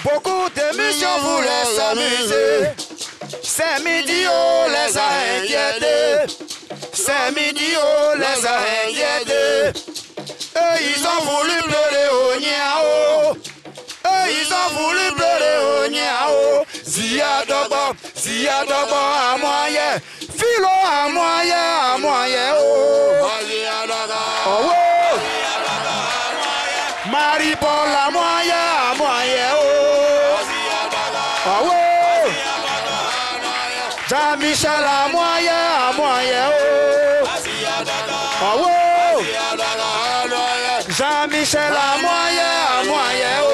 Beaucoup d'émissions voulaient s'amuser. C'est midi, on les a inquiétés. C'est midi, on les a inquiétés. Eux, ils ont voulu pleurer au niao. Eux, ils ont voulu pleurer au niao. Zia d'abord à moyen. Philo à moyen, oh. Oh, oh. Marie-Paul à moyen, oh. Oh, oh. Jean-Michel à moyen, oh. Oh, oh. Jean-Michel à moyen, oh.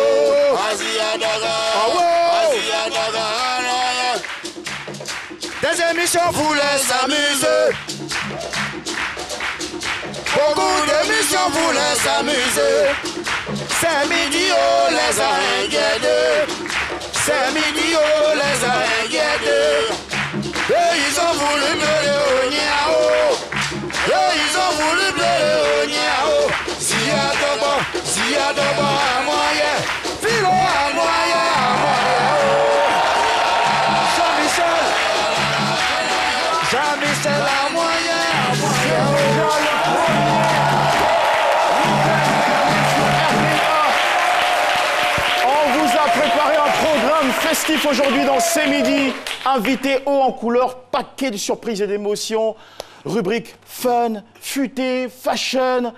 Oh, oh. Des émissions voulaient s'amuser. Beaucoup d'émissions voulaient s'amuser. C'est midi, on les a inquiétés. C'est midi, on les a inquiétés. Et ils ont voulu pleurer au niao. Et ils ont voulu pleurer au niao. S'il y a d'abord à moyen. Philo à moyen, oh. Jean-Michel à moyen, oh. Festif aujourd'hui dans C'est Midi, invité haut en couleur, paquet de surprises et d'émotions, rubrique fun, futé, fashion.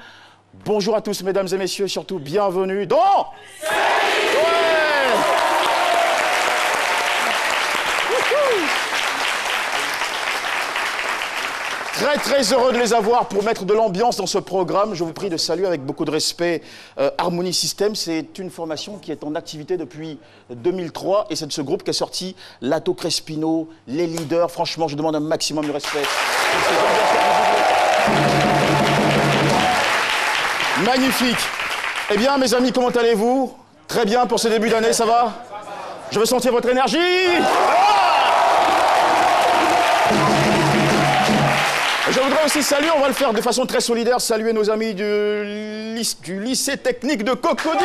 Bonjour à tous mesdames et messieurs, surtout bienvenue dans C'est Midi. Ouais. Très heureux de les avoir pour mettre de l'ambiance dans ce programme. Je vous prie de saluer avec beaucoup de respect Harmony System. C'est une formation qui est en activité depuis 2003 et c'est de ce groupe qu'est sorti Lato Crespino, les leaders. Franchement, je demande un maximum de respect. Magnifique. Eh bien, mes amis, comment allez-vous? Très bien pour ce début d'année, ça va? Je veux sentir votre énergie. Je voudrais aussi saluer, on va le faire de façon très solidaire, saluer nos amis du lycée technique de Cocody.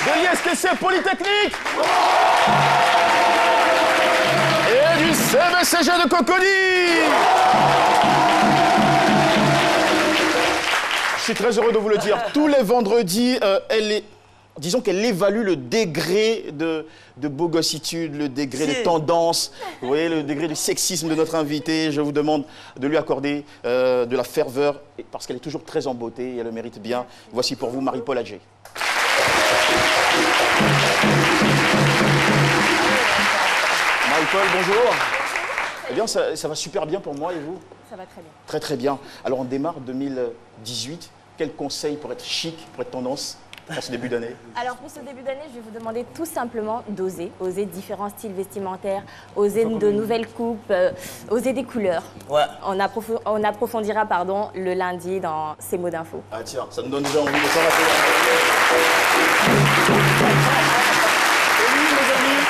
De l'ISTC Polytechnique. Et du CBCG de Cocody. Je suis très heureux de vous le dire. Tous les vendredis, disons qu'elle évalue le degré de bogossitude, le degré de tendance, vous voyez, le degré de sexisme de notre invitée. Je vous demande de lui accorder de la ferveur, parce qu'elle est toujours très en beauté et elle le mérite bien. Voici pour vous Marie-Paul Adjé. Marie-Paul, bonjour. Eh bien, ça va super bien pour moi et vous? Ça va très bien. Très bien. Alors on démarre 2018. Quel conseil pour être chic, pour être tendance pour ce début d'année? Alors pour ce début d'année, je vais vous demander tout simplement d'oser. Oser différents styles vestimentaires, oser de nouvelles coupes, oser des couleurs. Ouais. On approfondira le lundi dans ces mots d'info. Ah tiens, ça nous donne déjà envie de s'en rappeler. Et lui, mes amis,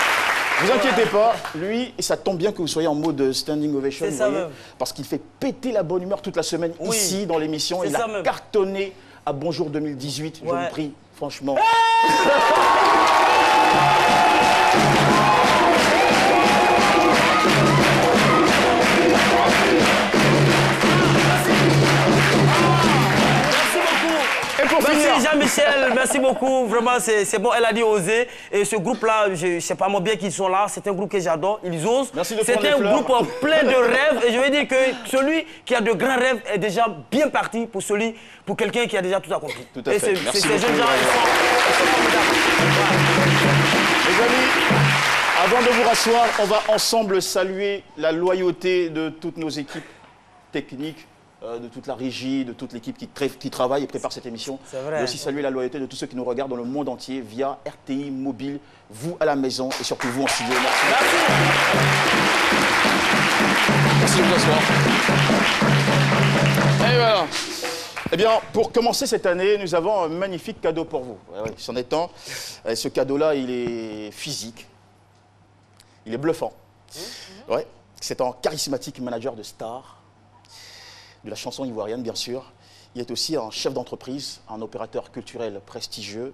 vous inquiétez pas, lui, et ça tombe bien que vous soyez en mode standing ovation, vous voyez, parce qu'il fait péter la bonne humeur toute la semaine ici dans l'émission. Il a cartonné à Bonjour 2018, je vous prie, franchement. Merci Jean-Michel, merci beaucoup. Vraiment, c'est bon, elle a dit oser. Et ce groupe-là, je ne sais pas moi bien qu'ils sont là. C'est un groupe que j'adore. Ils osent. C'est un groupe plein de rêves. Et je veux dire que celui qui a de grands rêves est déjà bien parti pour quelqu'un qui a déjà tout accompli. Tout à fait. Ces jeunes gens, ils sont formidables. Les amis, avant de vous rasseoir, on va ensemble saluer la loyauté de toutes nos équipes techniques, de toute la régie, de toute l'équipe qui travaille et prépare cette émission. Mais aussi saluer la loyauté de tous ceux qui nous regardent dans le monde entier via RTI Mobile, vous à la maison et surtout vous en studio. Merci. Merci de vous asseoir. Et voilà. Eh bien, pour commencer cette année, nous avons un magnifique cadeau pour vous. Ouais, c'en est temps. Et ce cadeau-là, il est physique. Il est bluffant. Ouais. C'est un charismatique manager de stars, de la chanson ivoirienne, bien sûr. Il est aussi un chef d'entreprise, un opérateur culturel prestigieux,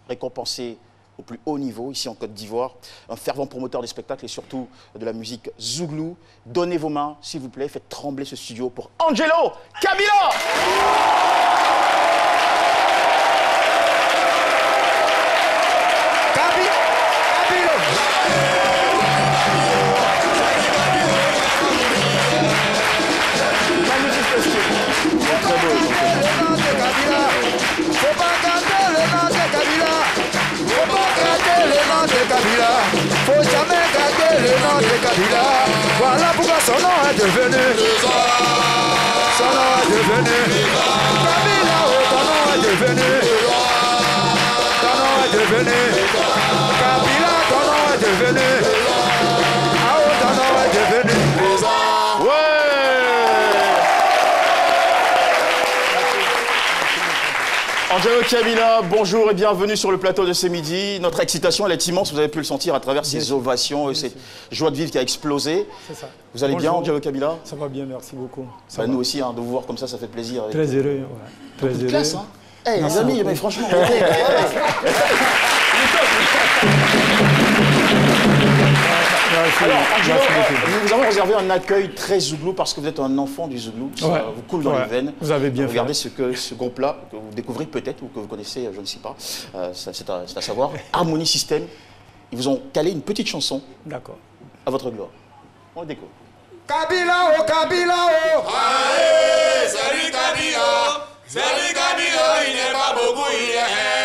récompensé au plus haut niveau, ici en Côte d'Ivoire, un fervent promoteur des spectacles et surtout de la musique zouglou. Donnez vos mains, s'il vous plaît, faites trembler ce studio pour Angelo Kabila. Faut jamais garder le nom de Kabila. Voilà pourquoi son nom est devenu. Son nom est devenu. Kabila, oh, ton nom est devenu. Ton nom est devenu. Kabila, ton nom est devenu. Ah oh, ton nom est devenu. Ouais. Angelo Kabila, bonjour et bienvenue sur le plateau de ce midi. Notre excitation, elle est immense, vous avez pu le sentir à travers ces ovations et cette joie de vivre qui a explosé. C'est ça. Vous allez bien, Angelo Kabila? Ça va bien, merci beaucoup. Bah, nous aussi, hein, de vous voir comme ça fait plaisir. Très heureux, ouais. Très heureux. Classe, hein. Hey, les amis, mais franchement, Alors, Angelo, nous avons réservé un accueil très zouglou parce que vous êtes un enfant du zouglou. Ça vous coule dans les veines. Vous avez bien Regardez ce groupe-là, que vous découvrez peut-être ou que vous connaissez, je ne sais pas. C'est à savoir. Harmony System. Ils vous ont calé une petite chanson. D'accord. À votre gloire. On le découvre. Kabila, oh, Kabila, oh. Aïe, salut Kabila. Salut Kabila, il n'est pas beaucoup, il est.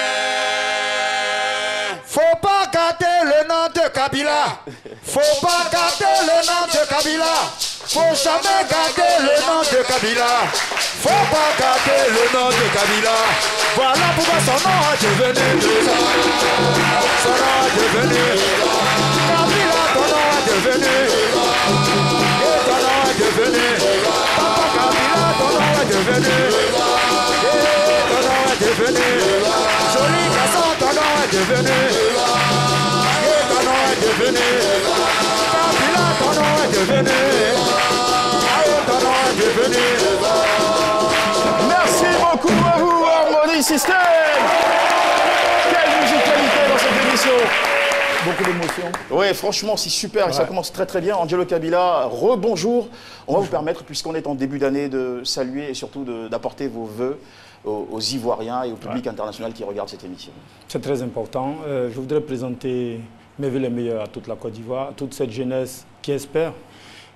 Faut pas gâter le nom de Kabila. Faut pas gâter le nom de Kabila. Faut jamais gâter le nom de Kabila. Faut pas gâter le nom de Kabila. Voilà pourquoi son nom est devenu. Son nom est devenu. Kabila, ton nom est devenu. Et ton nom est devenu. Papa Kabila, ton nom est devenu. Et ton nom est devenu. Joli garçon, ton nom est devenu. Et ton nom est devenu. Kabila, ton nom est devenu. Ton nom est devenu. Merci beaucoup à vous, Harmony System. Quelle musicalité dans cette émission. Beaucoup d'émotions. Oui, franchement, c'est super et ça commence très très bien. Angelo Kabila, rebonjour. On va vous permettre, puisqu'on est en début d'année, de saluer et surtout d'apporter vos vœux aux Ivoiriens et au public international qui regarde cette émission. C'est très important. Je voudrais présenter mes vœux les meilleurs à toute la Côte d'Ivoire, à toute cette jeunesse qui espère.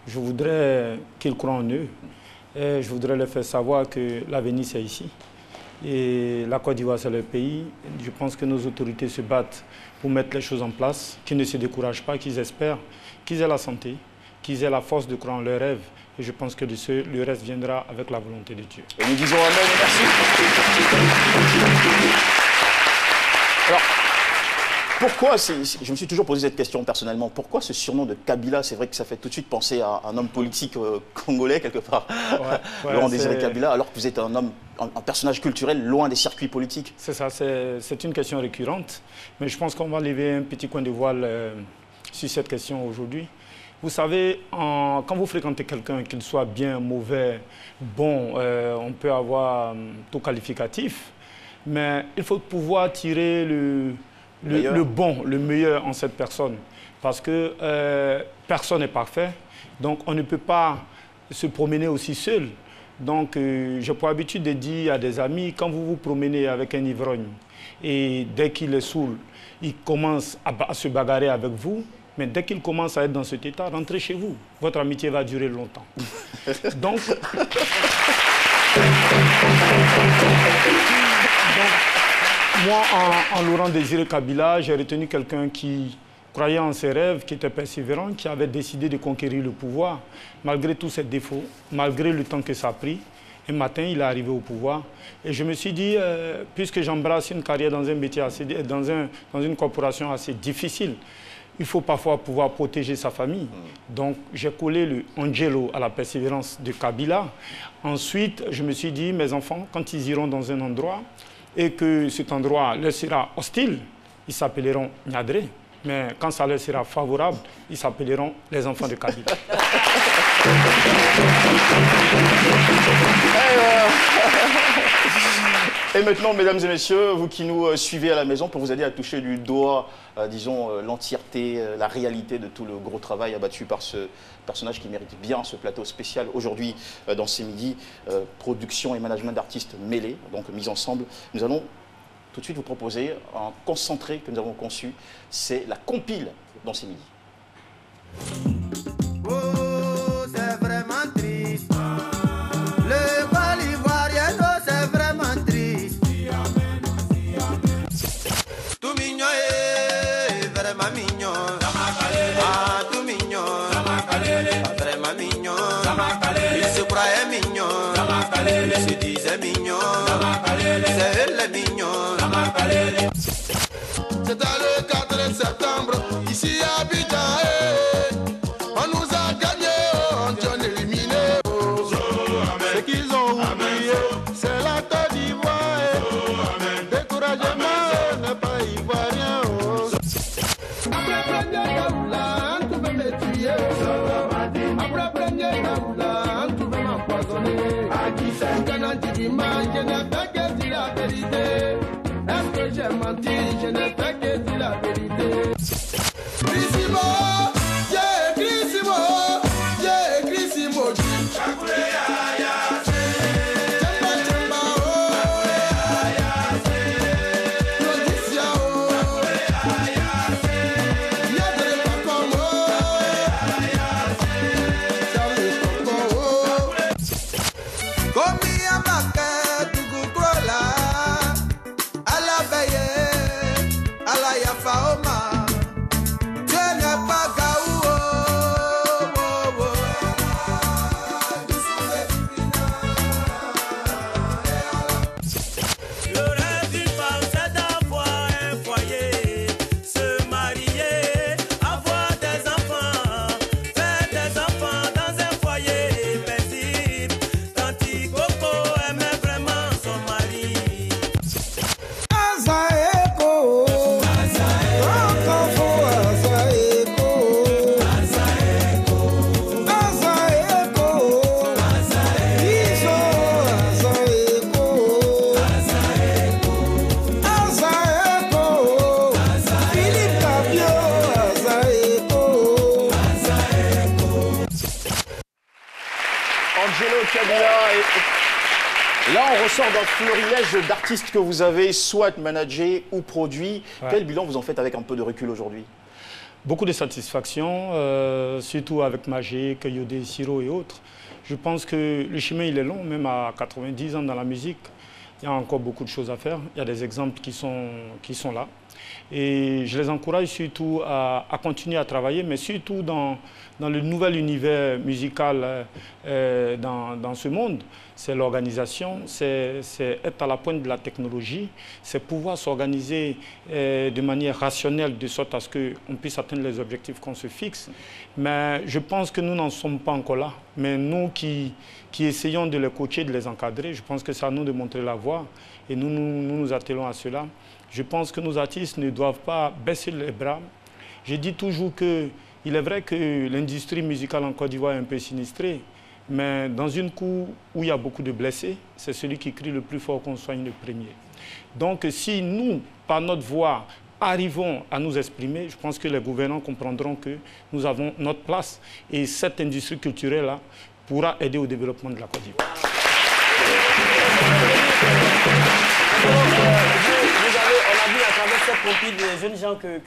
Je voudrais qu'ils croient en eux. Et je voudrais leur faire savoir que l'avenir, c'est ici. Et la Côte d'Ivoire, c'est leur pays. Je pense que nos autorités se battent pour mettre les choses en place, qu'ils ne se découragent pas, qu'ils espèrent, qu'ils aient la santé, qu'ils aient la force de croire en leurs rêves. Et je pense que le reste viendra avec la volonté de Dieu. Et nous disons amen et merci. Alors, pourquoi, je me suis toujours posé cette question personnellement, pourquoi ce surnom de Kabila? C'est vrai que ça fait tout de suite penser à un homme politique congolais quelque part, Laurent Désiré Kabila, alors que vous êtes un homme, un personnage culturel loin des circuits politiques. C'est ça, c'est une question récurrente, mais je pense qu'on va lever un petit coin de voile sur cette question aujourd'hui. Vous savez, quand vous fréquentez quelqu'un, qu'il soit bien, mauvais, bon, on peut avoir tout qualificatif, mais il faut pouvoir tirer le bon, le meilleur en cette personne. Parce que personne n'est parfait, donc on ne peut pas se promener aussi seul. Donc j'ai pour habitude de dire à des amis, quand vous vous promenez avec un ivrogne, et dès qu'il est saoul, il commence à se bagarrer avec vous, mais dès qu'il commence à être dans cet état, rentrez chez vous. Votre amitié va durer longtemps. Donc moi, en Laurent Désiré Kabila, j'ai retenu quelqu'un qui croyait en ses rêves, qui était persévérant, qui avait décidé de conquérir le pouvoir, malgré tous ses défauts, malgré le temps que ça a pris. Un matin, il est arrivé au pouvoir. Et je me suis dit, puisque j'embrasse une carrière dans un métier dans une corporation assez difficile, il faut parfois pouvoir protéger sa famille. Donc, j'ai collé le Angelo à la persévérance de Kabila. Ensuite, je me suis dit, mes enfants, quand ils iront dans un endroit et que cet endroit leur sera hostile, ils s'appelleront Niadré. Mais quand ça leur sera favorable, ils s'appelleront les enfants de Kabila. Et maintenant, mesdames et messieurs, vous qui nous suivez à la maison, pour vous aider à toucher du doigt, disons, l'entièreté, la réalité de tout le gros travail abattu par ce personnage qui mérite bien ce plateau spécial aujourd'hui dans ces midis, production et management d'artistes mêlés, donc mis ensemble. Nous allons tout de suite vous proposer un concentré que nous avons conçu, c'est la compile dans ces midis. Oh, c'est vraiment triste. Le bal ivoirien, c'est vraiment triste. Tout mignon est vraiment mignon. Ah, tout mignon. Vraiment mignon. Il se croyait mignon. Il se disait mignon. C'est le mignon. C'est dans le 4 septembre, ici à Abidjan. On nous a gagné, on dit on est éliminé. Ce qu'ils ont oublié, c'est la Côte d'Ivoire. Découragement n'est pas ivoirien. Après premier Gaoula, on pouvait me tuer. Après premier Gaoula, on pouvait m'empoisonner. À 17 ans, je n'ai fait que dire la vérité. Est-ce que j'ai menti? Je n'ai fait que dire la vérité. Crissimo, yeah, Crissimo, yeah, Crissimo. Chakure ya se, chamba chamba oh, ya se, Lodisia oh, ya se, Yadre pakomo ya se, Charlie Coco oh. Komi amaka tugu krola. Là, on ressort d'un florilège d'artistes que vous avez soit managés ou produits. Ouais. Quel bilan vous en faites avec un peu de recul aujourd'hui? Beaucoup de satisfaction, surtout avec Magic, Yodé, Siro et autres. Je pense que le chemin il est long, même à 90 ans dans la musique. Il y a encore beaucoup de choses à faire. Il y a des exemples qui sont là. Et je les encourage surtout à continuer à travailler, mais surtout dans le nouvel univers musical dans ce monde. C'est l'organisation, c'est être à la pointe de la technologie, c'est pouvoir s'organiser de manière rationnelle, de sorte à ce qu'on puisse atteindre les objectifs qu'on se fixe. Mais je pense que nous n'en sommes pas encore là. Mais nous qui essayons de les coacher, de les encadrer, je pense que c'est à nous de montrer la voie. Et nous attelons à cela. Je pense que nos artistes ne doivent pas baisser les bras. Je dis toujours qu'il est vrai que l'industrie musicale en Côte d'Ivoire est un peu sinistrée, mais dans une cour où il y a beaucoup de blessés, c'est celui qui crie le plus fort qu'on soigne le premier. Donc si nous, par notre voix, arrivons à nous exprimer, je pense que les gouvernants comprendront que nous avons notre place et cette industrie culturelle-là pourra aider au développement de la Côte d'Ivoire. On a vu à travers cette compil des jeunes gens que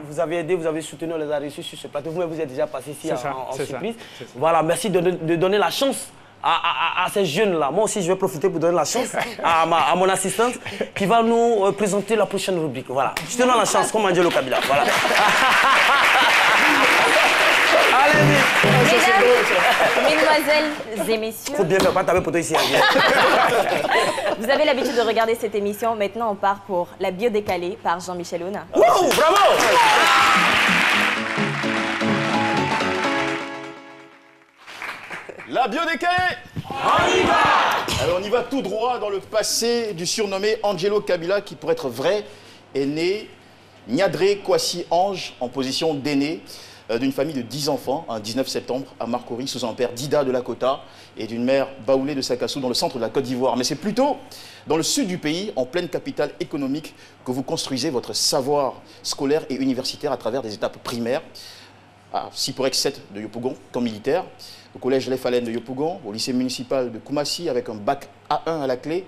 vous avez aidés, vous avez soutenu, on les a reçus sur ce plateau. Vous-même, vous êtes déjà passé ici en surprise. Voilà, merci de donner la chance à ces jeunes-là. Moi aussi, je vais profiter pour donner la chance à mon assistante qui va nous présenter la prochaine rubrique. Voilà, je te donne la chance, comme Angelo Kabila. Voilà. Allez, mesdemoiselles et messieurs. Faut bien faire pas taper pour toi ici. Vous avez l'habitude de regarder cette émission. Maintenant, on part pour La Bio décalée par Jean-Michel Auna. Wow, bravo! La biodécalée. On y va. Alors on y va tout droit dans le passé du surnommé Angelo Kabila qui, pour être vrai, est né Niadré Kwasi Ange en position d'aîné d'une famille de 10 enfants, un 19 septembre à Marcory, sous un père Dida de Lakota et d'une mère Baoulé de Sakassou dans le centre de la Côte d'Ivoire. Mais c'est plutôt dans le sud du pays, en pleine capitale économique, que vous construisez votre savoir scolaire et universitaire à travers des étapes primaires. À Siporex 7 de Yopougon, camp militaire, au collège Lefalen de Yopougon, au lycée municipal de Koumassi avec un bac A1 à la clé,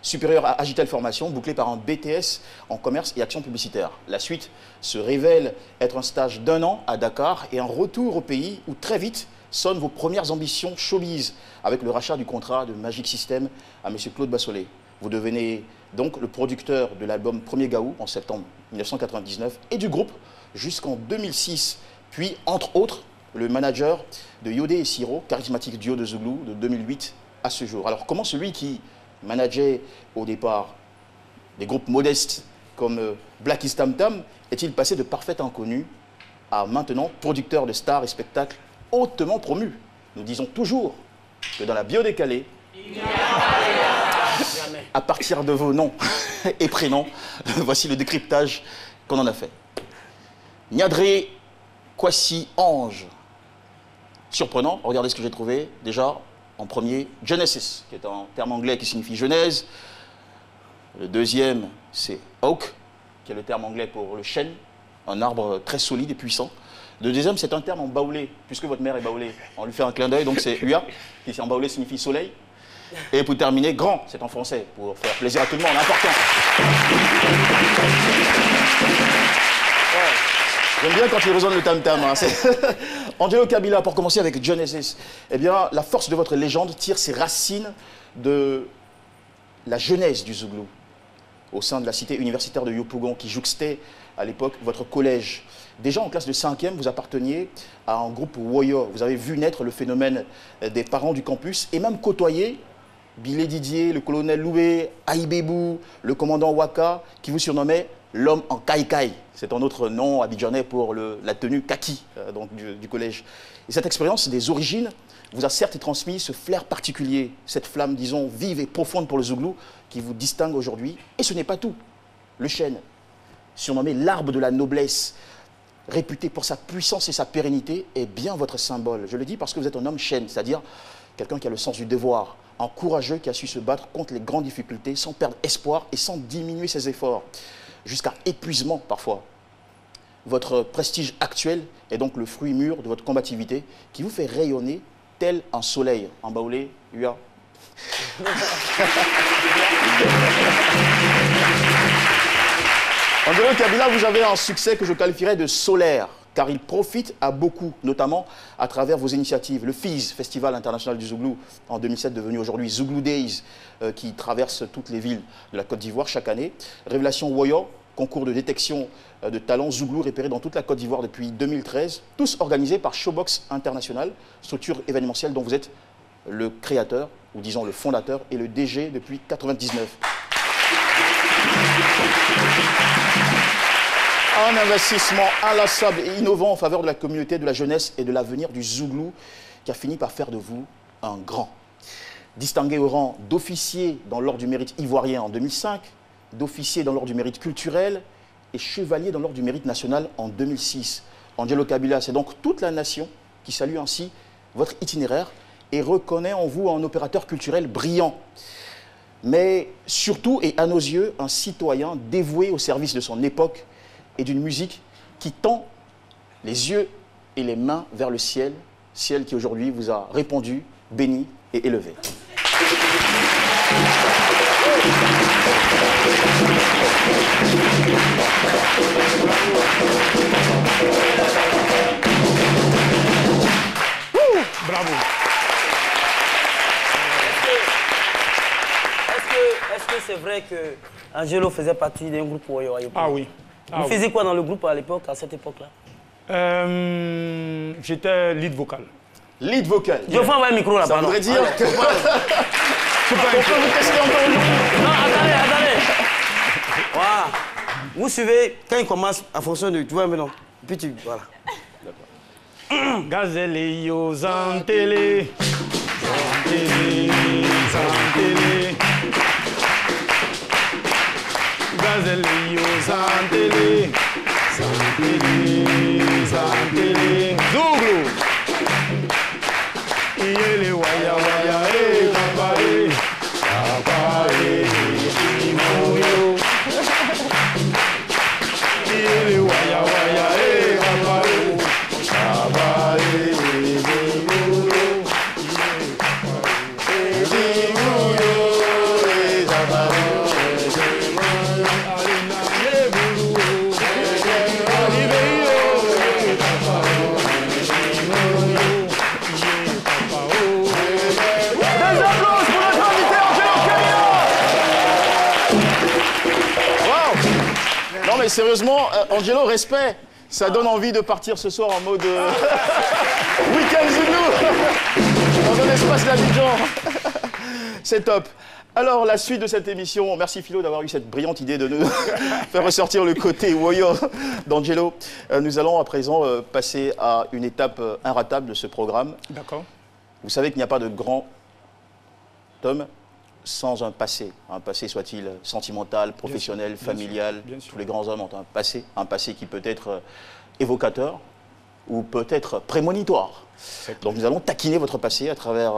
supérieur à Agitel Formation, bouclé par un BTS en commerce et action publicitaire. La suite se révèle être un stage d'1 an à Dakar et un retour au pays où très vite sonnent vos premières ambitions showbiz avec le rachat du contrat de Magic System à M. Claude Bassolé. Vous devenez donc le producteur de l'album Premier Gaou en septembre 1999 et du groupe jusqu'en 2006. Puis, entre autres, le manager de Yodé et Siro, charismatique duo de Zouglou, de 2008 à ce jour. Alors, comment celui qui manageait au départ des groupes modestes comme Black Is Tam Tam est-il passé de parfait inconnu à maintenant producteur de stars et spectacles hautement promus? Nous disons toujours que dans la biodécalée, à partir de vos noms et prénoms, voici le décryptage qu'on en a fait. Niadré Kwasi Ange. Surprenant, regardez ce que j'ai trouvé. Déjà, en premier, Genesis, qui est un terme anglais qui signifie genèse. Le deuxième, c'est Oak, qui est le terme anglais pour le chêne, un arbre très solide et puissant. Le deuxième, c'est un terme en baoulé, puisque votre mère est baoulée. On lui fait un clin d'œil, donc c'est Ua, qui en baoulé signifie soleil. Et pour terminer, grand, c'est en français, pour faire plaisir à tout le monde, important. J'aime bien quand il résonne le tam-tam. Hein. Angelo Kabila, pour commencer avec Genesis. Eh bien, la force de votre légende tire ses racines de la jeunesse du Zouglou, au sein de la cité universitaire de Yopougon, qui jouxtait à l'époque votre collège. Déjà en classe de 5e, vous apparteniez à un groupe Woyo. Vous avez vu naître le phénomène des parents du campus et même côtoyer Bilé Didier, le colonel Loué, Aïbébou, le commandant Waka, qui vous surnommait l'homme en caïcaï. C'est un autre nom abidjanais pour la tenue kaki donc du collège. Et cette expérience des origines vous a certes transmis ce flair particulier, cette flamme, disons, vive et profonde pour le Zouglou qui vous distingue aujourd'hui. Et ce n'est pas tout. Le chêne, surnommé l'arbre de la noblesse, réputé pour sa puissance et sa pérennité, est bien votre symbole. Je le dis parce que vous êtes un homme chêne, c'est-à-dire quelqu'un qui a le sens du devoir, un courageux qui a su se battre contre les grandes difficultés sans perdre espoir et sans diminuer ses efforts, jusqu'à épuisement parfois. Votre prestige actuel est donc le fruit mûr de votre combativité qui vous fait rayonner tel un soleil. En baoulé, Ua. Angelo Kabila, vous avez un succès que je qualifierais de solaire, car il profite à beaucoup, notamment à travers vos initiatives. Le FIZ, Festival international du Zouglou, en 2007 devenu aujourd'hui Zouglou Days, qui traverse toutes les villes de la Côte d'Ivoire chaque année. Révélation Woyo, concours de détection de talents Zouglou repérés dans toute la Côte d'Ivoire depuis 2013, tous organisés par Showbox International, structure événementielle dont vous êtes le créateur, ou disons le fondateur, et le DG depuis 1999. Un investissement inlassable et innovant en faveur de la communauté, de la jeunesse et de l'avenir du Zouglou qui a fini par faire de vous un grand. Distingué au rang d'officier dans l'ordre du mérite ivoirien en 2005, d'officier dans l'ordre du mérite culturel et chevalier dans l'ordre du mérite national en 2006. Angelo Kabila, c'est donc toute la nation qui salue ainsi votre itinéraire et reconnaît en vous un opérateur culturel brillant. Mais surtout, et à nos yeux, un citoyen dévoué au service de son époque et d'une musique qui tend les yeux et les mains vers le ciel, ciel qui aujourd'hui vous a répondu, béni et élevé. Bravo. Est-ce que c'est vrai que Angelo faisait partie d'un groupe Woyo à l'époque? Ah oui. Vous faisiez quoi dans le groupe à l'époque, à cette époque-là? J'étais lead vocal. Lead vocal. Je vais envoyer un micro là-bas. Ça voudrait dire que... On peut vous tester encore aujourd'hui. Non, attendez. Voilà. Vous suivez quand il commence en fonction de... Tu vois maintenant. Puis tu... Voilà. Gazelle yo zantele, zantele, zantele. Gazelle yo zantele, zantele, zantele. Zouglo. Yele waya waya papa papa imoyo. Yele waya waya papa papa Mais sérieusement, Angelo, respect. Ça donne envie de partir ce soir en mode week-end Zulu dans un espace d'Abidjan. C'est top. Alors, la suite de cette émission, merci Philo d'avoir eu cette brillante idée de nous faire ressortir le côté warrior d'Angelo. Nous allons à présent passer à une étape inratable de ce programme. D'accord. Vous savez qu'il n'y a pas de grand homme sans un passé soit-il sentimental, professionnel, familial. Bien sûr. Tous les grands hommes ont un passé qui peut être évocateur ou peut-être prémonitoire. Donc nous allons taquiner votre passé à travers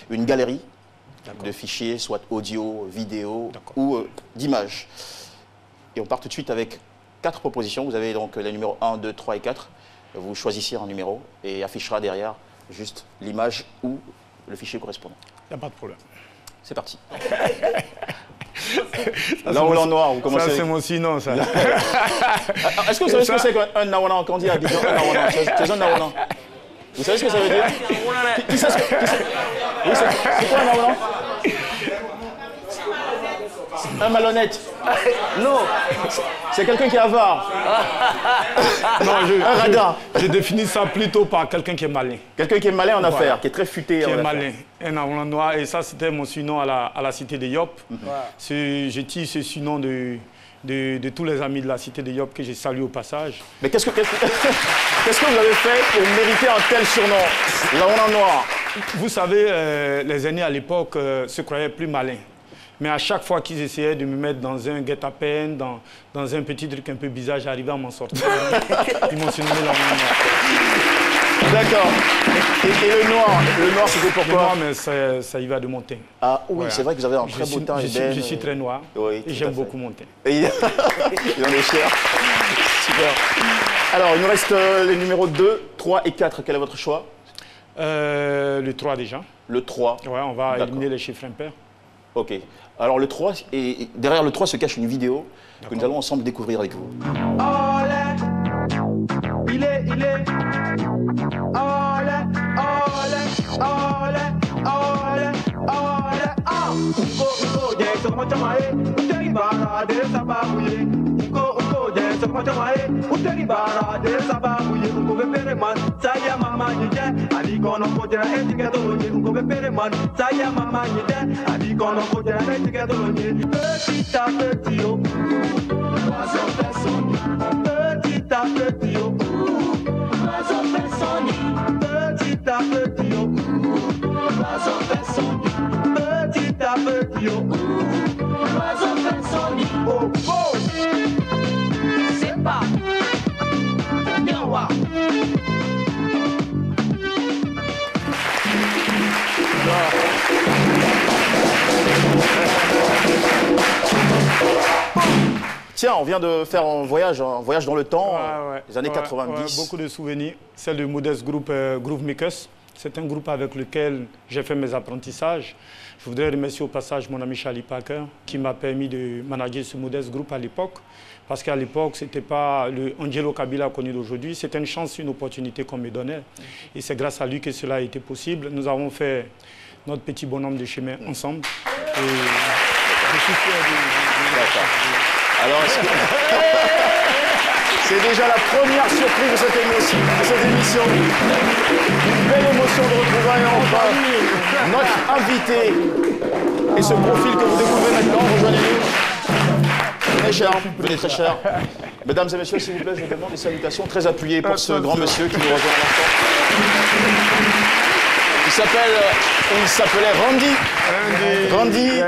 une galerie de fichiers, soit audio, vidéo ou d'images. Et on part tout de suite avec 4 propositions. Vous avez donc les numéros 1, 2, 3 et 4. Vous choisissez un numéro et affichera derrière juste l'image ou le fichier correspondant. Il n'y a pas de problème. C'est parti. Là, on est en noir, vous commencez. Ça, c'est mon sinon, ça. Est-ce que vous savez ce que c'est qu'un Nawana quand on dit à Abidjan, un Nawana? C'est un Nawana. Vous savez ce que ça veut dire? Qui sait ce que... Oui, c'est quoi un Nawana? Un malhonnête. Non. C'est quelqu'un qui est avare. Non, un radin. Je définis ça plutôt par quelqu'un qui est malin. Quelqu'un qui est malin en affaires, qui est très futé qui en est affaires. malin. Un Nawana noir. Et ça, c'était mon surnom à la cité de Yop. Je tire ce surnom de tous les amis de la cité de Yop que je salue au passage. Mais qu'est-ce que vous avez fait pour mériter un tel surnom, Nawana noir? Vous savez, les aînés à l'époque se croyaient plus malins. Mais à chaque fois qu'ils essayaient de me mettre dans un guet-apens, dans un petit truc un peu bizarre, j'arrivais à m'en sortir. Ils m'ont surnommé la noire. D'accord. Et le noir c'était pourquoi? Le noir, mais ça y va de mon teint. Ah oui, voilà. C'est vrai que vous avez un très beau teint. Je suis très noir oui, et j'aime beaucoup mon teint. Il en est cher. Super. Alors, il nous reste les numéros 2, 3 et 4. Quel est votre choix? Le 3 déjà. Le 3. Ouais, on va éliminer les chiffres impairs. Ok. Alors le 3, et derrière le 3 se cache une vidéo que nous allons ensemble découvrir avec vous. Il est. Petit à petit, oh, l'oiseau fait son nid. Petit à petit, oh, l'oiseau fait son nid. Petit à petit, oh, l'oiseau fait son nid. Petit à petit, oh, l'oiseau fait son nid. Oh, oh, c'est pas Yawa. Tiens, on vient de faire un voyage dans le temps, les années 90. Beaucoup de souvenirs. C'est le modeste groupe Groove Makers. C'est un groupe avec lequel j'ai fait mes apprentissages. Je voudrais remercier au passage mon ami Charlie Parker qui m'a permis de manager ce modeste groupe à l'époque. Parce qu'à l'époque, ce n'était pas le Angelo Kabila connu d'aujourd'hui. C'était une chance, une opportunité qu'on me donnait. Et c'est grâce à lui que cela a été possible. Nous avons fait notre petit bonhomme de chemin ensemble. Et je suis fier de... Alors, c'est déjà la première surprise de cette émission. Une belle émotion de retrouver enfin notre invité. Et ce profil que vous découvrez maintenant, rejoignez-nous. Très cher, venez très cher. Mesdames et messieurs, s'il vous plaît, je vous demande des salutations très appuyées pour ce grand monsieur qui nous rejoint à l'instant. Il s'appelait Randy,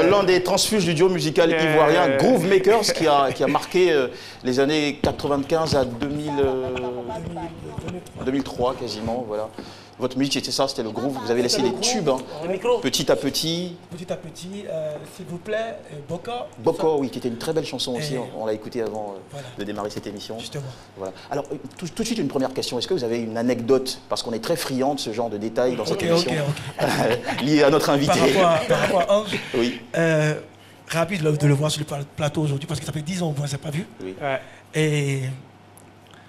l'un des transfuges du duo musical ivoirien Groove Makers qui a marqué les années 95 à 2003 quasiment, voilà. Votre musique, c'était ça, c'était le groove. Vous avez laissé des tubes, hein, petit à petit. Petit à petit, s'il vous plaît, Boko. Boko, oui, qui était une très belle chanson aussi. On l'a écouté avant de démarrer cette émission. Justement. Voilà. Alors, tout de suite, une première question. Est-ce que vous avez une anecdote, parce qu'on est très friand de ce genre de détails dans cette émission, liée à notre invité. Par rapport à Ange, oui. Rapide de le voir sur le plateau aujourd'hui, parce que ça fait 10 ans qu'on ne s'est pas vu. Oui. Et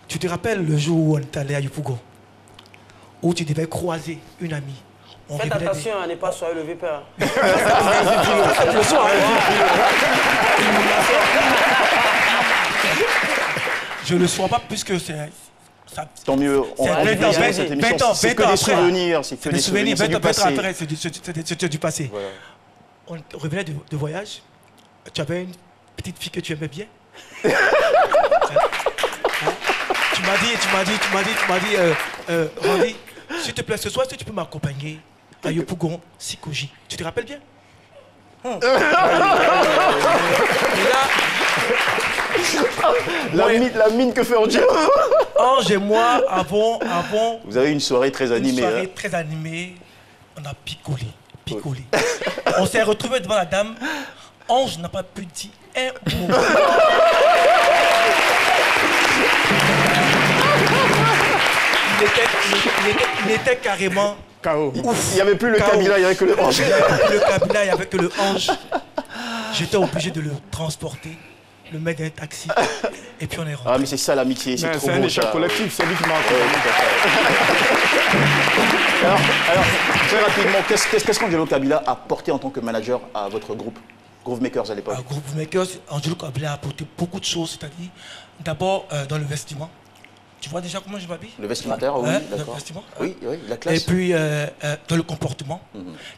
tu te rappelles le jour où on est allé à Yopougon, où tu devais croiser une amie. Faites attention à ne pas soyez le vipère. Je le sois. Je le sois pas puisque c'est... Tant mieux, on cette émission, c'est que des souvenirs. C'est que des souvenirs, c'est du passé. C'est du passé. Voilà. On revenait de voyage, tu avais une petite fille que tu aimais bien. Tu m'as dit, Randy, s'il te plaît, ce soir, est-ce que tu peux m'accompagner à Yopougon, Sikoji? Tu te rappelles bien? La mine que fait Angelo. Ange et moi avons... Vous avez une soirée très animée. Une soirée très animée. On a picolé. On s'est retrouvés devant la dame. Ange n'a pas pu dire un mot. Il était carrément KO. Il n'y avait plus le Kabila, il n'y avait que le Ange. Il n'y avait plus le Kabila, il n'y avait que le Ange. J'étais obligé de le transporter, le mettre dans un taxi, et puis on est rentré. Ah mais c'est ça l'amitié, c'est trop beau. C'est un échec collectif, c'est lui qui m'a alors, très rapidement, qu'est-ce qu'Angelo Kabila a apporté en tant que manager à votre groupe Groove Makers à l'époque? Groove Makers, Angelo Kabila a apporté beaucoup de choses, c'est-à-dire d'abord dans le vestiment. Tu vois déjà comment je m'habille? Le vestimentaire, oui, d'accord. Oui, la classe. Et puis dans le comportement.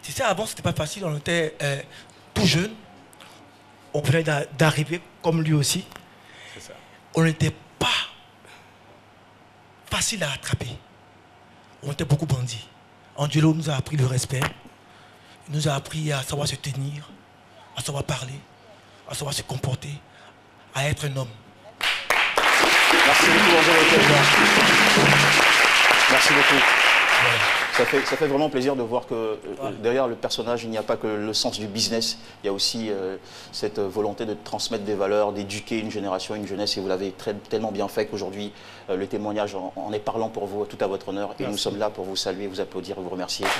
Tu sais, avant, c'était pas facile, on était tout jeune. On venait d'arriver, comme lui aussi. C'est ça. On n'était pas facile à attraper. On était beaucoup bandits. Angelo nous a appris le respect. Il nous a appris à savoir se tenir, à savoir parler, à savoir se comporter, à être un homme. Merci beaucoup, Angelo. Merci beaucoup. Ça fait vraiment plaisir de voir que derrière le personnage, il n'y a pas que le sens du business, il y a aussi cette volonté de transmettre des valeurs, d'éduquer une génération, une jeunesse, et vous l'avez tellement bien fait qu'aujourd'hui, le témoignage en est parlant pour vous, tout à votre honneur, et nous sommes là pour vous saluer, vous applaudir et vous remercier pour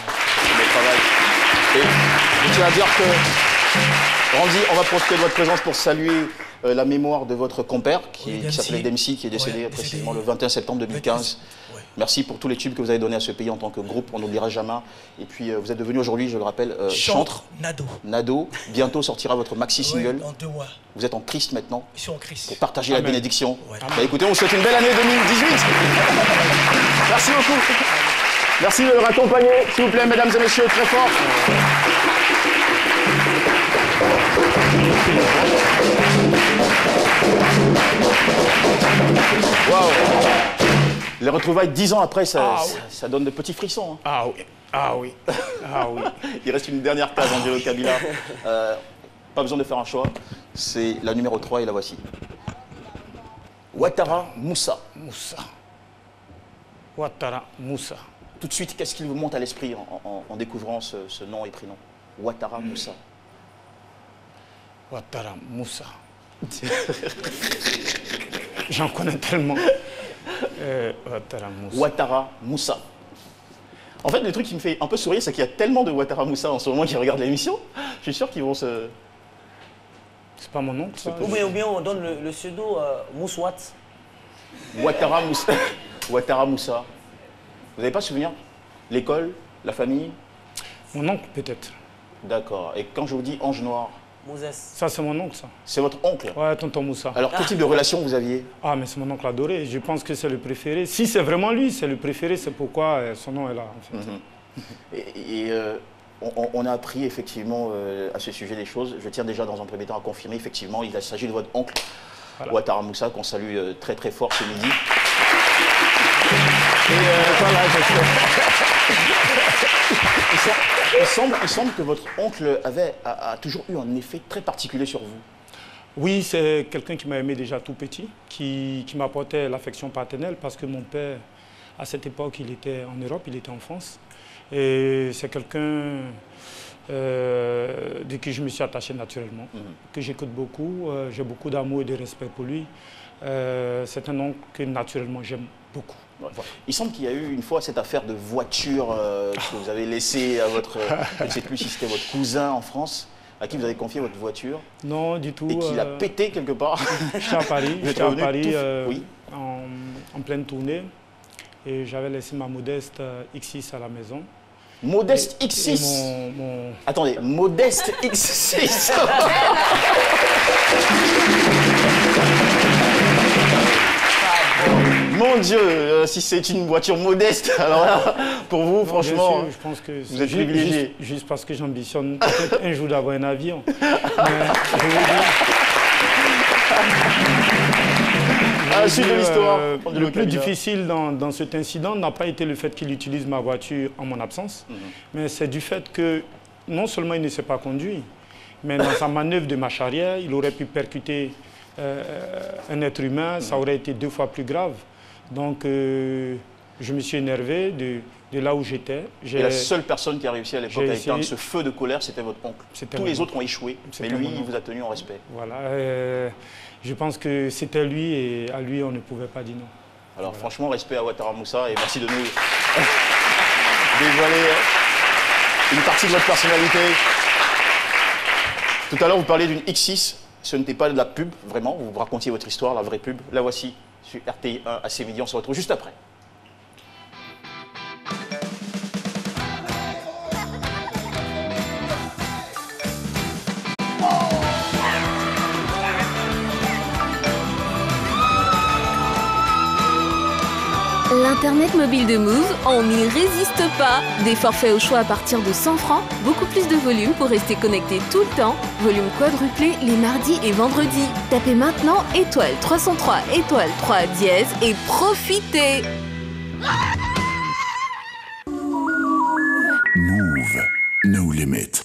votre travail. Et je tiens à dire que, Randy, on va profiter de votre présence pour saluer la mémoire de votre compère, qui s'appelait Dempsey, qui est décédé précisément le 21 septembre 2015. Merci pour tous les tubes que vous avez donnés à ce pays en tant que groupe, on n'oubliera jamais. Et puis vous êtes devenu aujourd'hui, je le rappelle, chantre. Nado. Bientôt sortira votre maxi single. Dans 2 mois. Vous êtes en Christ maintenant. Je suis en Christ. Pour partager la bénédiction. Bah, écoutez, on vous souhaite une belle année 2018. Merci beaucoup. Merci de me raccompagner, s'il vous plaît, mesdames et messieurs, très fort. Waouh. Les retrouvailles 10 ans après, ça donne de petits frissons. Hein. Ah oui. Il reste une dernière case, Angelo Kabila. Pas besoin de faire un choix. C'est la numéro 3 et la voici. Ouattara Moussa. Ouattara Moussa. Tout de suite, qu'est-ce qu'il vous monte à l'esprit en découvrant ce nom et prénom? Ouattara Moussa. Ouattara Moussa. J'en connais tellement. Ouattara Moussa. En fait, le truc qui me fait un peu sourire, c'est qu'il y a tellement de Ouattara Moussa en ce moment qui regardent l'émission. Je suis sûr qu'ils vont se... C'est pas mon nom, ça. Ou bien on donne le pseudo Moussouat. Ouattara Moussa. Ouattara Moussa. Vous n'avez pas souvenir? L'école, la famille? Mon oncle, peut-être. D'accord. Et quand je vous dis Ange Noir? Moses. Ça, c'est mon oncle, ça. C'est votre oncle? Ouais, tonton Moussa. Alors, quel type de relation vous aviez? Ah, mais c'est mon oncle adoré. Je pense que c'est le préféré. Si c'est vraiment lui, c'est le préféré, c'est pourquoi son nom est là, en fait. On a appris, effectivement, à ce sujet des choses. Je tiens déjà, dans un premier temps, à confirmer, effectivement, il s'agit de votre oncle, Ouattara Moussa, qu'on salue très, très fort ce midi. Il semble que votre oncle a toujours eu un effet très particulier sur vous. Oui, c'est quelqu'un qui m'a aimé déjà tout petit, qui m'apportait l'affection paternelle parce que mon père, à cette époque, il était en Europe, il était en France. Et c'est quelqu'un de qui je me suis attaché naturellement, que j'écoute beaucoup, j'ai beaucoup d'amour et de respect pour lui. C'est un oncle que naturellement j'aime beaucoup. Ouais. Il semble qu'il y a eu une fois cette affaire de voiture que vous avez laissée à votre... je ne sais plus si c'était votre cousin en France, à qui vous avez confié votre voiture. Non, du tout. Et qu'il a pété quelque part. J'étais à Paris, oui. en pleine tournée. Et j'avais laissé ma Modeste X6 à la maison. Modeste X6 Attendez, Modeste X6 Mon Dieu, si c'est une voiture modeste, alors là, pour vous, franchement, sûr, je pense que vous êtes privilégié. Juste parce que j'ambitionne peut-être un jour d'avoir un avion. Mais, je suite de l'histoire. Le plus difficile dans cet incident n'a pas été le fait qu'il utilise ma voiture en mon absence, mais c'est du fait que non seulement il ne s'est pas conduit, mais dans sa manœuvre de marche arrière, il aurait pu percuter un être humain, ça aurait été 2 fois plus grave. Donc, je me suis énervé de là où j'étais. Et la seule personne qui a réussi à l'époque à éteindre ce feu de colère, c'était votre oncle. Tous les autres ont échoué, mais lui, il vous a tenu en respect. Voilà. Je pense que c'était lui et à lui, on ne pouvait pas dire non. Alors, franchement, respect à Ouattara Moussa et merci de nous dévoiler une partie de votre personnalité. Tout à l'heure, vous parliez d'une X6. Ce n'était pas de la pub, vraiment. Vous racontiez votre histoire, la vraie pub. La voici sur RTI 1 à midi. On se retrouve juste après. L'Internet mobile de Move, on n'y résiste pas. Des forfaits au choix à partir de 100 francs, beaucoup plus de volume pour rester connecté tout le temps. Volume quadruplé les mardis et vendredis. Tapez maintenant étoile 303 étoile 3 dièse et profitez. Move, no limit.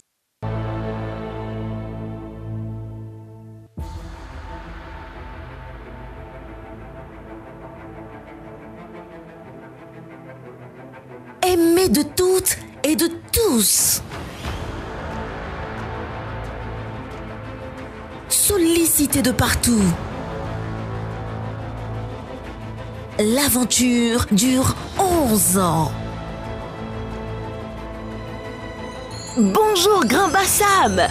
Aimé de toutes et de tous. Sollicité de partout. L'aventure dure 11 ans. Bonjour Grand Bassam.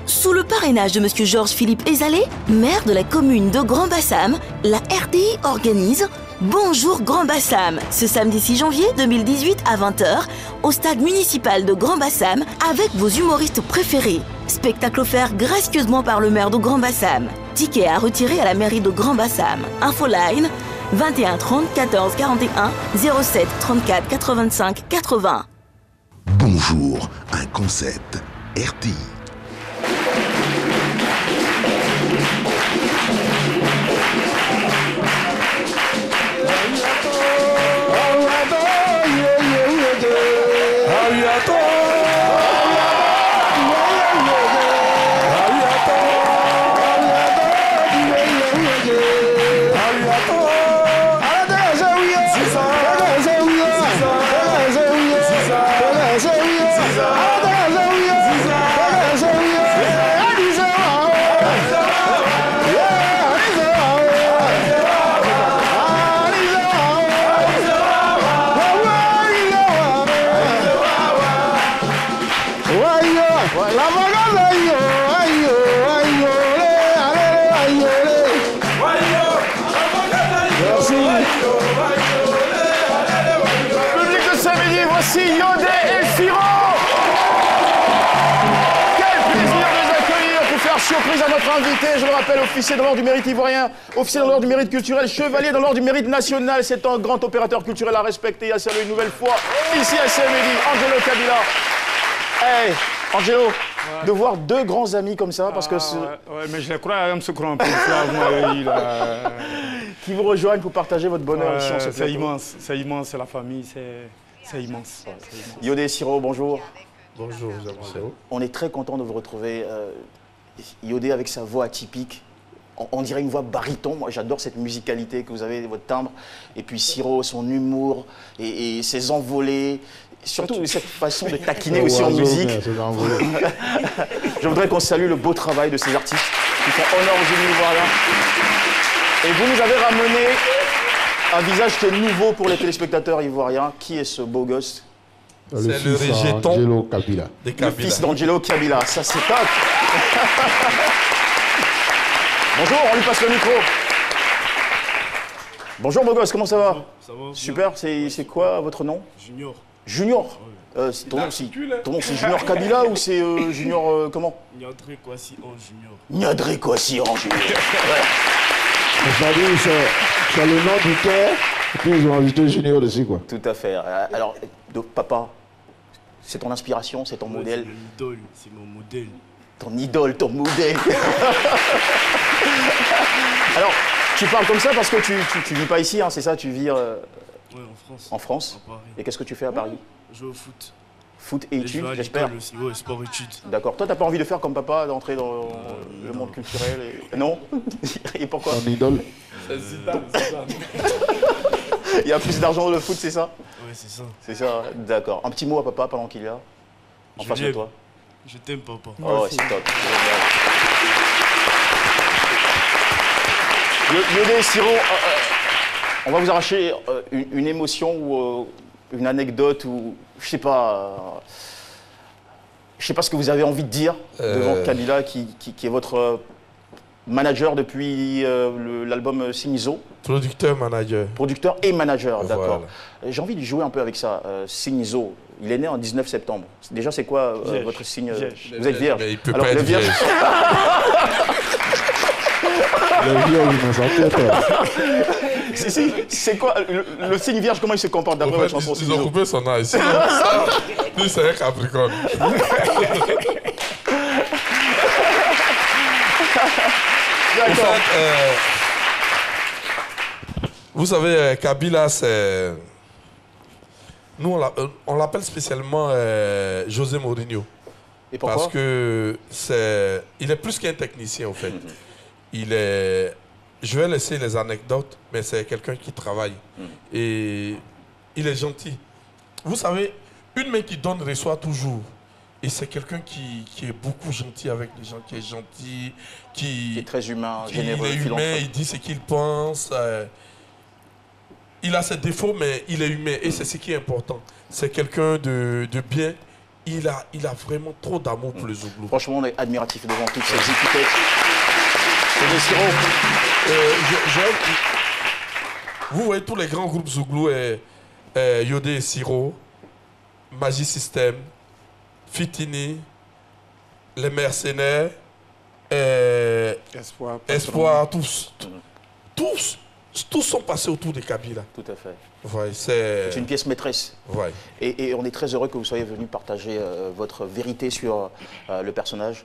Sous le parrainage de Monsieur Georges-Philippe Ezalé, maire de la commune de Grand Bassam, la RTI organise Bonjour Grand Bassam, ce samedi 6 janvier 2018 à 20h, au stade municipal de Grand Bassam, avec vos humoristes préférés. Spectacle offert gracieusement par le maire de Grand Bassam. Ticket à retirer à la mairie de Grand Bassam. Infoline 21 30 14 41 07 34 85 80. Bonjour, un concept RTI. Surprise à notre invité, je le rappelle, officier de l'ordre du mérite ivoirien, officier de l'ordre du mérite culturel, chevalier de l'ordre du mérite national. C'est un grand opérateur culturel à respecter et à saluer une nouvelle fois ici à CMD, Angelo Kabila. Hey, Angelo, de voir 2 grands amis comme ça, parce que... Ouais, mais je les crois, me se croit un peu qui vous rejoignent pour partager votre bonheur ici en ce C'est immense, c'est la famille, c'est immense. Yodé et Siro, bonjour. Bonjour, Jean-Michel. On est très content de vous retrouver. Yodé avec sa voix atypique. On dirait une voix baryton. Moi, j'adore cette musicalité que vous avez, votre timbre. Et puis Siro, son humour et ses envolées. Surtout cette façon de taquiner aussi en musique. Je voudrais qu'on salue le beau travail de ces artistes qui font honneur aux Unis ivoiriens. Et vous nous avez ramené un visage qui est nouveau pour les téléspectateurs ivoiriens. Qui est ce beau gosse? C'est le rejeton le fils d'Angelo Kabila. Ça, c'est top. Bonjour, on lui passe le micro. Bonjour beau gosse, comment ça va? Ça va. Super, c'est quoi votre nom? Junior. Junior? Ton nom c'est Junior Kabila ou c'est Junior comment? Niadré Kwasi en Junior. Niadré Kwasi en Junior. C'est le nom du père, et puis ils ont ajouté Junior dessus, quoi. Tout à fait. Alors, donc, papa, c'est ton inspiration, c'est ton modèle? C'est mon idole, c'est mon modèle. Ton idole, ton modèle. Alors, tu parles comme ça parce que tu vis pas ici, hein, c'est ça? Tu vis ouais, en France. En France? À Paris. Et qu'est-ce que tu fais à Paris? Je joue au foot. Foot et études, j'espère? Ouais, sport-études. D'accord. Toi, t'as pas envie de faire comme papa, d'entrer dans le monde culturel et... Non? Et pourquoi? Ton idole? C'est Zidane. Il y a plus d'argent dans le foot, c'est ça? Ouais, c'est ça. C'est ça, d'accord. Un petit mot à papa pendant qu'il est là, en face de toi. Je t'aime, papa. Oh, c'est top. Yodé, Siro, on va vous arracher une émotion ou une anecdote ou je sais pas ce que vous avez envie de dire devant Kabila qui est votre manager depuis l'album Signizo. Producteur-manager. Producteur et manager, d'accord. Voilà. J'ai envie de jouer un peu avec ça. Signizo, il est né en 19 septembre. Déjà, c'est quoi votre signe? Vous êtes vierge. Mais il peut pas être vierge. Le vierge, il m'en sort. Si, c'est quoi le signe vierge, comment il se comporte d'après votre chanson? Ils ont coupé son âge. Lui, c'est un Capricorne. En fait, vous savez, Kabila, c'est... Nous, on l'appelle spécialement José Mourinho. Et pourquoi? Parce que il est plus qu'un technicien, en fait. Il est... Je vais laisser les anecdotes, mais c'est quelqu'un qui travaille. Et il est gentil. Vous savez, une main qui donne reçoit toujours. Et c'est quelqu'un qui est beaucoup gentil avec les gens, qui est gentil, qui est très humain, généreux, il est humain, il dit ce qu'il pense. Il a ses défauts, mais il est humain. Et c'est ce qui est important. C'est quelqu'un de bien. Il a vraiment trop d'amour pour le Zouglou. Franchement, on est admiratif devant toutes ces étiquettes. C'est des Siro. Vous voyez tous les grands groupes Zouglou, Yodé et Siro, Magie System, Fitini, les Mercenaires, Espoir, tous sont passés autour de Kabila. Tout à fait. Ouais, c'est une pièce maîtresse. Ouais. Et on est très heureux que vous soyez venu partager votre vérité sur le personnage.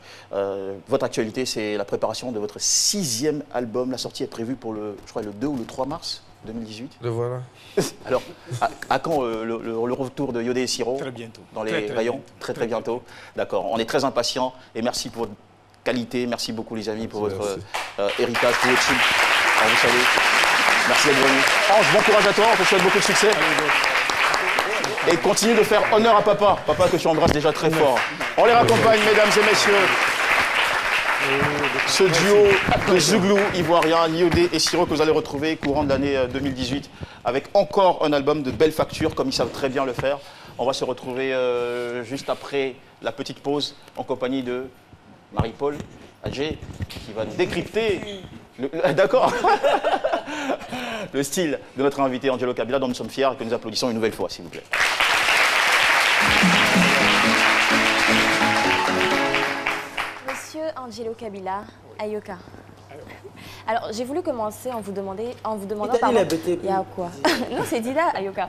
Votre actualité, c'est la préparation de votre 6e album. La sortie est prévue pour le 2 ou le 3 mars 2018. Le voilà. Alors, à quand le retour de Yodé et Siro? Très bientôt. Dans les rayons? Très bientôt. D'accord. On est très impatients et merci pour votre qualité. Merci beaucoup les amis pour votre héritage, pour votre team. On vous salue. Merci d'être venu. Ange, bon courage à toi, on te souhaite beaucoup de succès. Et continue de faire honneur à papa. Papa que tu embrasses déjà très fort. On les raccompagne, mesdames et messieurs. Ce duo de Zouglou ivoirien, Yodé et Siro, que vous allez retrouver courant de l'année 2018, avec encore un album de belle facture, comme ils savent très bien le faire. On va se retrouver juste après la petite pause, en compagnie de Marie-Paul Adjé, qui va décrypter... D'accord. Le style de notre invité Angelo Kabila, dont nous sommes fiers et que nous applaudissons une nouvelle fois, s'il vous plaît. Monsieur Angelo Kabila, Ayoka. Alors, j'ai voulu commencer en vous demandant, pardon, il y a quoi? Non, c'est Dida, Ayoka.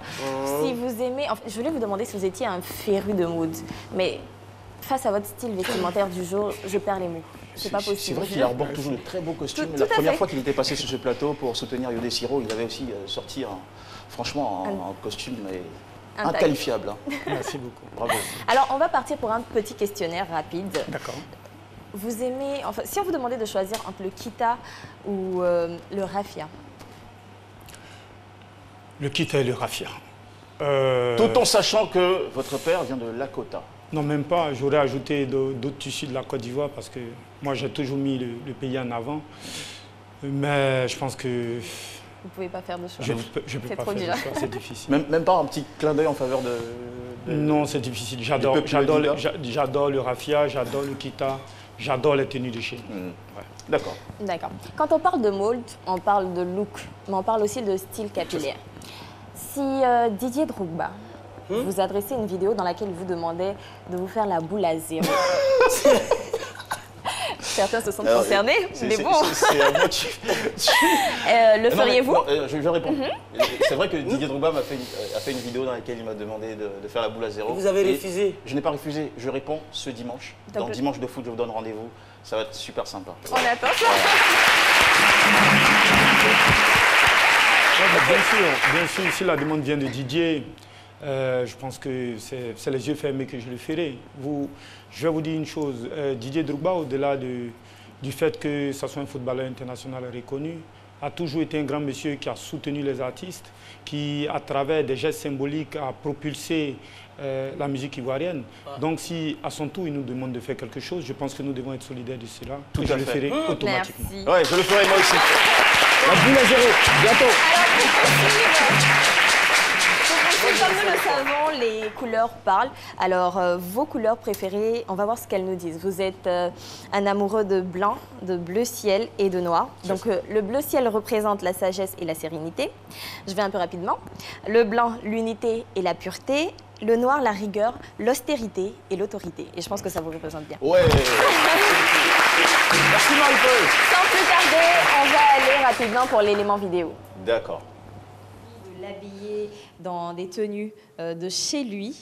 Si vous aimez, en fait, je voulais vous demander si vous étiez un féru de mode, mais face à votre style vestimentaire du jour, je perds les mots. c'est pas possible. C'est vrai qu'il arbore toujours de très beaux costumes. La première fois qu'il était passé sur ce plateau pour soutenir Yodé Siro, il avait aussi sorti, franchement, un costume inqualifiable. Merci beaucoup. Bravo. Alors, on va partir pour un petit questionnaire rapide. D'accord. Vous aimez... Enfin, si on vous demandait de choisir entre le kita ou le raffia? Le kita et le raffia. Tout en sachant que votre père vient de Lakota. Non, même pas. J'aurais ajouté d'autres tissus de la Côte d'Ivoire parce que moi, j'ai toujours mis le pays en avant. Mais je pense que... Vous ne pouvez pas faire de choix. Je ne peux pas faire de choix, c'est difficile. Même pas un petit clin d'œil en faveur de... Non, c'est difficile. J'adore le raffia, j'adore le kita, j'adore les tenues de chez nous. Ouais. D'accord. D'accord. Quand on parle de mold, on parle de look, mais on parle aussi de style capillaire. Si Didier Drogba vous adressait une vidéo dans laquelle il vous demandait de vous faire la boule à zéro. Certains se sont concernés, mais bon. Le feriez-vous? Je vais répondre. C'est vrai que Didier Drogba a fait une vidéo dans laquelle il m'a demandé de faire la boule à zéro. Vous avez refusé? Je n'ai pas refusé. Je réponds ce dimanche. Dans Dimanche de foot, je vous donne rendez-vous. Ça va être super sympa. On attend ça. Bien sûr, si la demande vient de Didier, je pense que c'est les yeux fermés que je le ferai. Je vais vous dire une chose. Didier Drogba, au-delà du fait que ce soit un footballeur international reconnu, a toujours été un grand monsieur qui a soutenu les artistes, qui, à travers des gestes symboliques, a propulsé la musique ivoirienne. Donc, si à son tour, il nous demande de faire quelque chose, je pense que nous devons être solidaires de cela. Tout à je fait. le ferai automatiquement. Merci. Ouais, je le ferai moi aussi. La boule à zéro, bientôt. Comme nous le savons, les couleurs parlent. Alors, vos couleurs préférées, on va voir ce qu'elles nous disent. Vous êtes un amoureux de blanc, de bleu ciel et de noir. Donc, le bleu ciel représente la sagesse et la sérénité. Je vais un peu rapidement. Le blanc, l'unité et la pureté. Le noir, la rigueur, l'austérité et l'autorité. Et je pense que ça vous représente bien. Ouais. Merci Marie-Paul. Sans plus tarder, on va aller rapidement pour l'élément vidéo. D'accord. L'habiller dans des tenues de chez lui.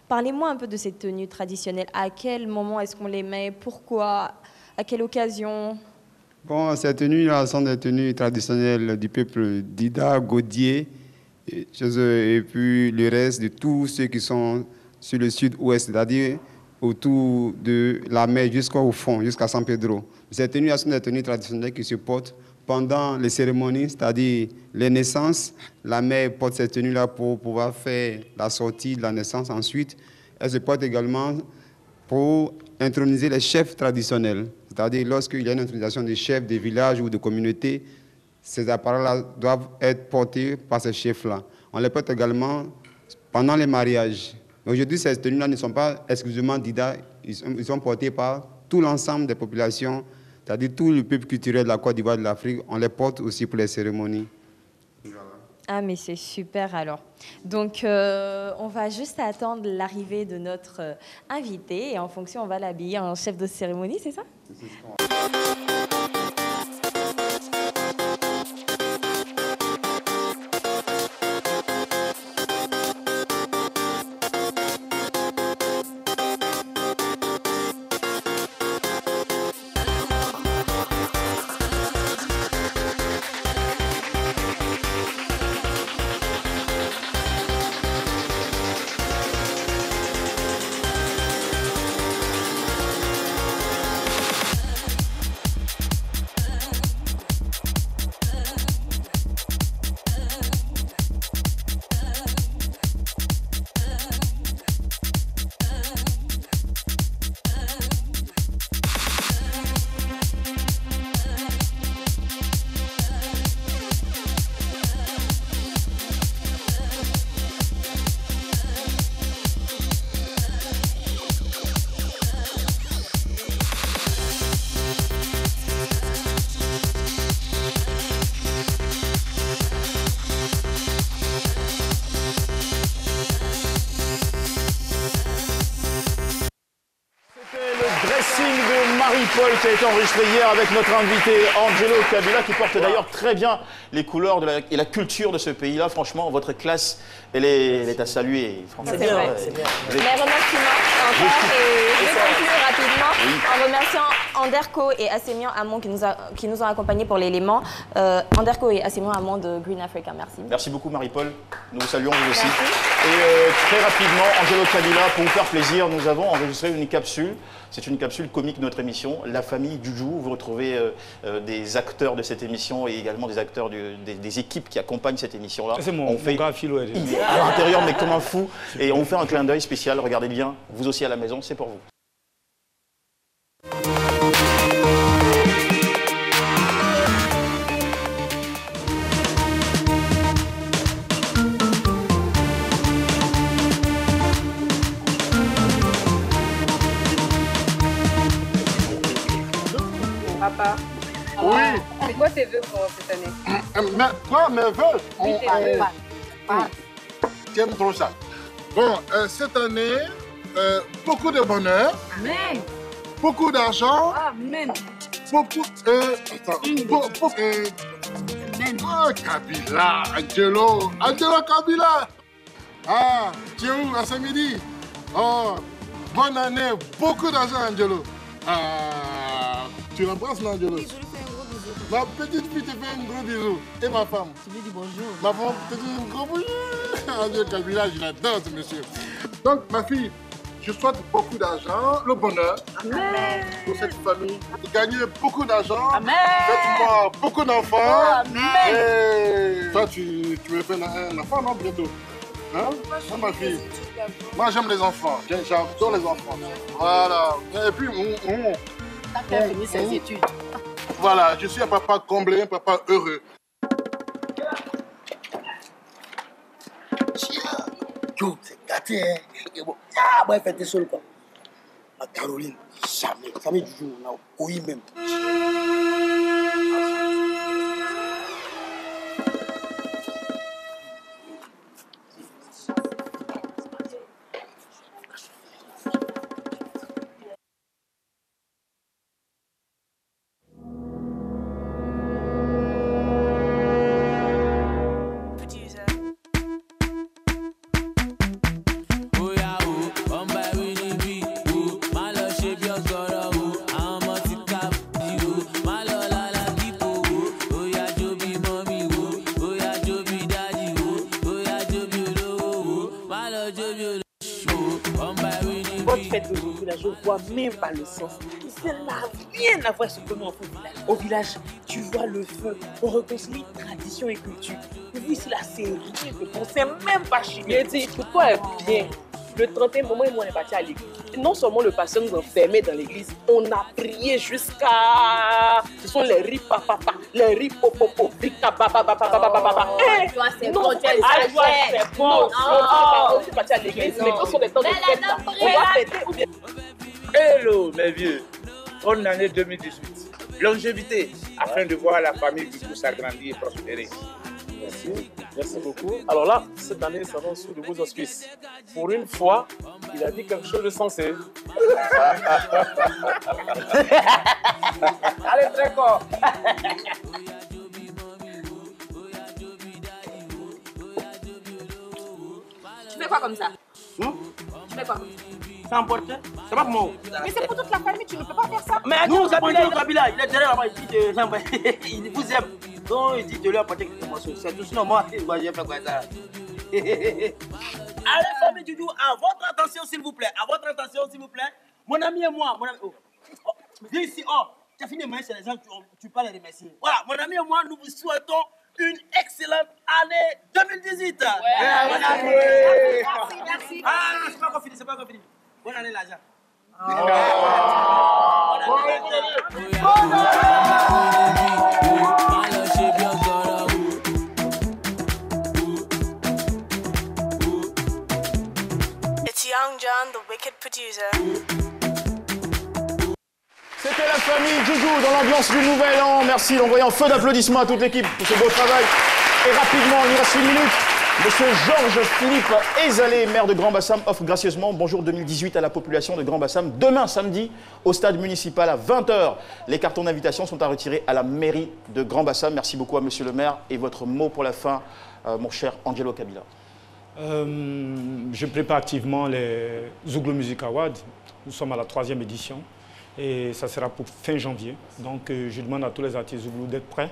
Parlez-moi un peu de ces tenues traditionnelles. À quel moment est-ce qu'on les met? Pourquoi? À quelle occasion? Bon, ces tenues-là sont des tenues traditionnelles du peuple d'Ida, Gaudier, et puis le reste de tous ceux qui sont sur le sud-ouest, c'est-à-dire autour de la mer jusqu'au fond, jusqu'à San Pedro. Ces tenues-là sont des tenues traditionnelles qui se portent pendant les cérémonies, c'est-à-dire les naissances. La mère porte cette tenue-là pour pouvoir faire la sortie de la naissance. Ensuite, elle se porte également pour introniser les chefs traditionnels. C'est-à-dire lorsqu'il y a une intronisation des chefs des villages ou de communautés, ces appareils-là doivent être portés par ces chefs-là. On les porte également pendant les mariages. Aujourd'hui, ces tenues-là ne sont pas exclusivement d'Ida, ils sont portés par tout l'ensemble des populations, c'est-à-dire tout le peuple culturel de la Côte d'Ivoire, de l'Afrique. On les porte aussi pour les cérémonies. Ah, mais c'est super alors. Donc, on va juste attendre l'arrivée de notre invité et en fonction, on va l'habiller en chef de cérémonie, c'est ça? Marie-Paul qui a été enregistré hier avec notre invité Angelo Kabila qui porte d'ailleurs très bien les couleurs et la culture de ce pays-là. Franchement, votre classe, elle est à saluer. C'est bien, c'est bien. Les remerciements encore et conclure rapidement en remerciant Anderko et Assemian Amon qui nous ont accompagnés pour l'élément. Anderko et Assemian Amon de Green Africa, merci. Merci beaucoup Marie-Paul, nous vous saluons vous aussi. Et très rapidement, Angelo Kabila, pour vous faire plaisir, nous avons enregistré une capsule. C'est une capsule comique de notre émission, La famille Djoudjou. Vous retrouvez des acteurs de cette émission et également des acteurs des équipes qui accompagnent cette émission-là. C'est mon gars Philo. Il est à l'intérieur, mais comme un fou. Et on vous fait un clin d'œil spécial. Regardez bien, vous aussi à la maison, c'est pour vous. Papa. Oui. C'est quoi tes vœux pour cette année? Quoi, mes vœux? Oui, tes vœux. Tu aimes trop ça. Bon, cette année, beaucoup de bonheur. Amen. Beaucoup d'argent. Amen. Beaucoup. Oh, Kabila, Angelo Kabila. Ah, tu es où à ce midi? Oh, bonne année, beaucoup d'argent, Angelo. Ah, tu l'embrasses, non, Angelo? Oui, je lui fais un gros bisou. Ma petite fille te fait un gros bisou. Et ma femme? Tu lui dis bonjour. Ma femme te dit un gros bonjour. Angelo Kabila, je l'adore, ce monsieur. Donc, ma fille, je souhaite beaucoup d'argent, le bonheur. Amen. Pour cette famille. De gagner beaucoup d'argent. Amen. Faites-moi beaucoup d'enfants. Amen. Et toi, tu veux faire un enfant, non, bientôt? Hein? Non, ma fille. Moi, j'aime les enfants. J'adore les enfants. Voilà. Et puis, t'as qu'à finir ses études. Voilà, je suis un papa comblé, un papa heureux. Yo, c'est gâté, hein. Et bon, ah, bah, faites seul, quoi. Ma Caroline, jamais du jour, on a oui même. Je vois même pas le sens. Ça n'a rien à voir avec ce que nous on fait au village. Tu vois le feu, on réconcilie tradition et culture. Et vous ici là, c'est rien que bon, c'est même pas chimique. Il dit, pour toi, bien. Le 31 moment où on est parti à l'église, non seulement le pasteur nous enfermait dans l'église, on a prié jusqu'à... Ce sont les riz papa, les riz popopo, vika papa. Toi, c'est bon, c'est bon. On est parti à l'église, mais quand sont les temps de fête, on va fêter ou bien... Hello, mes vieux. Bonne année 2018. Longévité, afin de voir la famille du coup s'agrandir et prospérer. Merci, merci beaucoup. Alors là, cette année, ça va sous de beaux auspices. Pour une fois, il a dit quelque chose de sensé. Allez, très fort. Tu fais quoi comme ça? Tu fais quoi comme ça? C'est important. C'est pas pour moi. Mais c'est pour toute la famille, tu ne peux pas faire ça. Mais nous, Kabila, il est derrière là-bas, il vous aime. Donc, il dit de lui apporter quelque chose. C'est tout sinon, moi, je vais faire quoi ça. Allez, famille Djoudjou, à votre attention, s'il vous plaît. À votre attention, s'il vous plaît. Mon ami et moi, mon ami. Oh. Viens ici, tu as fini de manger chez les gens, tu peux les remercier. Voilà, mon ami et moi, nous vous souhaitons une excellente année 2018. Merci. Ah, non, c'est pas encore fini, Bonne année, l'argent. It's Young John, the wicked producer. C'était la famille Djoudjou dans l'ambiance du Nouvel An. Merci d'envoyer un feu d'applaudissements à toute l'équipe pour ce beau travail. Et rapidement, il nous reste 1 minute. Monsieur Georges Philippe Ezalé, maire de Grand Bassam, offre gracieusement Bonjour 2018 à la population de Grand Bassam. Demain, samedi, au stade municipal à 20 h. Les cartons d'invitation sont à retirer à la mairie de Grand Bassam. Merci beaucoup à monsieur le maire. Et votre mot pour la fin, mon cher Angelo Kabila. Je prépare activement les Zouglou Music Awards. Nous sommes à la 3e édition et ça sera pour fin janvier. Donc je demande à tous les artistes Zouglou d'être prêts.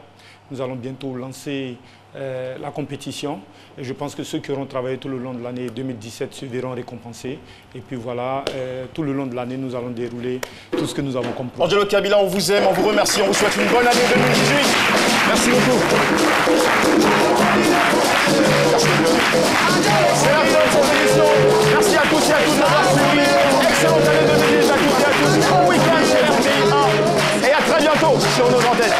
Nous allons bientôt lancer la compétition et je pense que ceux qui auront travaillé tout le long de l'année 2017 se verront récompensés. Et puis voilà, tout le long de l'année, nous allons dérouler tout ce que nous avons comme plan. Angelo Kabila, on vous aime, on vous remercie, on vous souhaite une bonne année 2018. Merci beaucoup. C'est la fin de cette émission. Merci à tous et à toutes d'avoir suivi. Excellente année 2018 à toutes et à tous. Bon week-end chez RTI1 et à très bientôt sur nos antennes.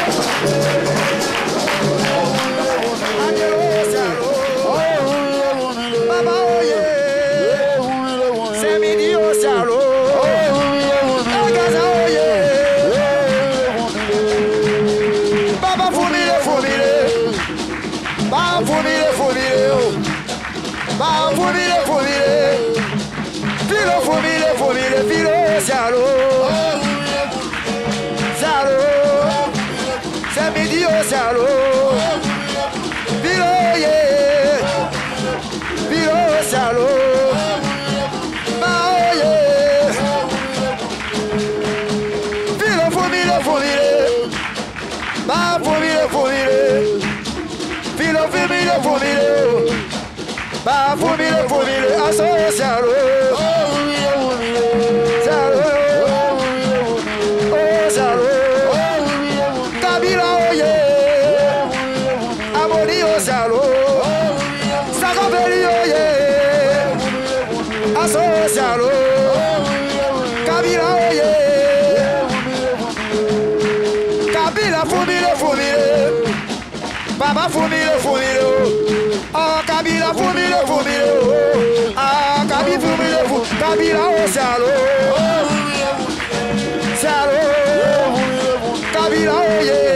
Baba fumile fumile, ah Kabila fumile fumile, ah Kabila fumile fumile, Kabila oh salo, salo, Kabila oh yeah.